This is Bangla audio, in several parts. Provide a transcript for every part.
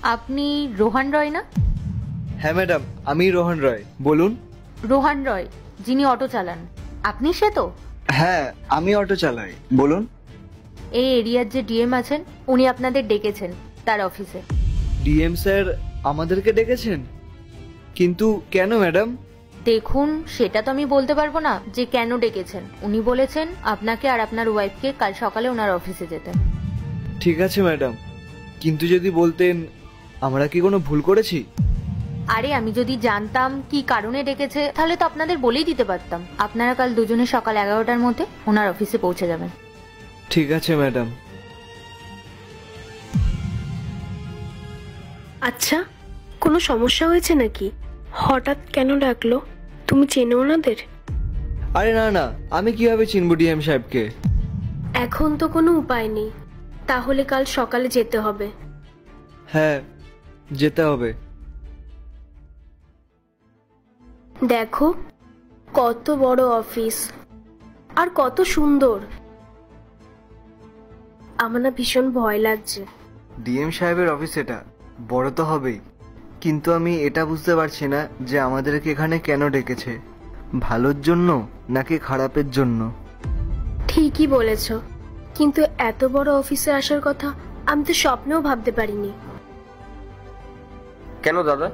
আপনি রোহান রয় না? হ্যাঁ ম্যাডাম, আমি রোহন রয়, বলুন। রোহান রয় যিনি অটো চালান, আপনি সে তো? হ্যাঁ, আমি অটো চালাই, বলুন। এই এরিয়ার যে ডিএম আছেন উনি আপনাদের ডেকেছেন তার অফিসে। ডিএম স্যার আমাদেরকে ডেকেছেন? কিন্তু কেন ম্যাডাম? দেখুন, সেটা তো আমি বলতে পারবো না যে কেন ডেকেছেন। উনি বলেছেন আপনাকে আর আপনার ওয়াইফকে কাল সকালে ওনার অফিসে যেতে। ঠিক আছে ম্যাডাম, কিন্তু যদি বলতেন আমরা কি কোনো ভুল করেছি? আরে আমি যদি জানতাম কি কারণে ডেকেছে তাহলে তো আপনাদের বলেই দিতে পারতাম। আপনারা কাল দুজনে সকাল 11টার মধ্যে ওনার অফিসে পৌঁছে যাবেন। ঠিক আছে ম্যাডাম। আচ্ছা, কোনো সমস্যা হয়েছে নাকি? হঠাৎ কেন ডাকলো? তুমি চেনো ওনাদের? আরে না না, আমি কিভাবে চিনব ডিএম সাহেবকে? এখন তো কোনো উপায় নেই, তাহলে কাল সকালে যেতে হবে। হ্যাঁ, যেতে হবে। দেখো কত বড় অফিস আর কত সুন্দর। আমার না ভীষণ ভয় লাগছে। ডিএম সাহেবের অফিস এটা, বড় তো হবেই, কিন্তু আমি এটা বুঝতে পারছি না যে আমাদেরকে এখানে কেন ডেকেছে, ভালোর জন্য নাকি খারাপের জন্য। ঠিকই বলেছ, কিন্তু এত বড় অফিসে আসার কথা আমি তো স্বপ্নেও ভাবতে পারিনি। কেন দাদা,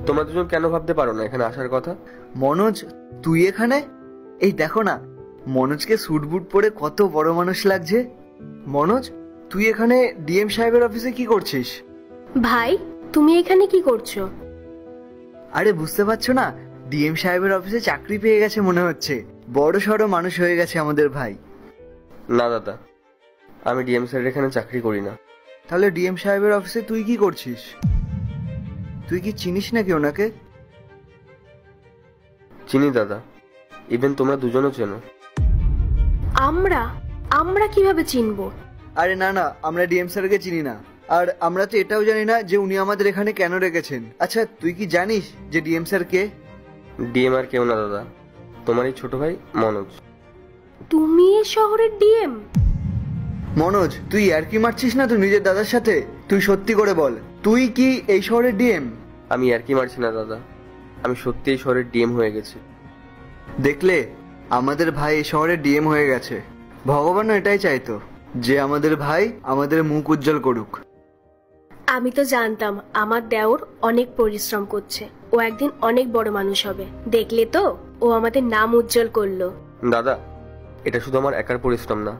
তোমরা দুজন কেন ভাবতে পারো না এখানে আসার কথা? মনোজ, তুই এখানে? এই দেখো না, মনোজকে স্যুট বুট পরে কত বড় মানুষ লাগছে। মনোজ, তুই এখানে ডিএম সাহেবের অফিসে কি করছিস? ভাই, তুমি এখানে কি করছো? আরে বুঝতে পারছো না, ডিএম সাহেবের অফিসে চাকরি পেয়ে গেছে মনে হচ্ছে, বড় সড়ো মানুষ হয়ে গেছে আমাদের ভাই। না দাদা, আমি ডিএম স্যারের এখানে চাকরি করি না। তাহলে ডিএম সাহেবের অফিসে তুই কি করছিস? তুই কি চিনিস নাকি ওনাকে? চিনি দাদা, ইভেন তোমরা দুজনও চেনো। আমরা আমরা কিভাবে চিনবো? আরে না না, আমরা ডিএম স্যারকে চিনি না, আর আমরা তো এটাও জানি না যে উনি আমাদের এখানে কেন রেখেছেন। আচ্ছা, তুই কি জানিস যে ডিএম স্যার কে? ডিএম আর কেউ না দাদা, তোমারই ছোট ভাই মনোজ। তুমি এই শহরের ডিএম? মনোজ, তুই আর কি মারছিস না তুই নিজের দাদার সাথে? তুই সত্যি করে বল, তুই কি এই শহরের ডিএম? আমি আর কি মারছি না দাদা, আমি সত্যি এই শহরের ডিএম হয়ে গেছি। দেখলে, আমাদের ভাই এই শহরের ডিএম হয়ে গেছে। ভগবানও এটাই চাইতো যে আমাদের ভাই আমাদের মুখ উজ্জ্বল করুক। আমি তো জানতাম আমার দেওর অনেক পরিশ্রম করছে, ও একদিন অনেক বড় মানুষ হবে। দেখলে তো, ও আমাদের নাম উজ্জ্বল করলো। দাদা, এটা শুধু আমার একার পরিশ্রম না,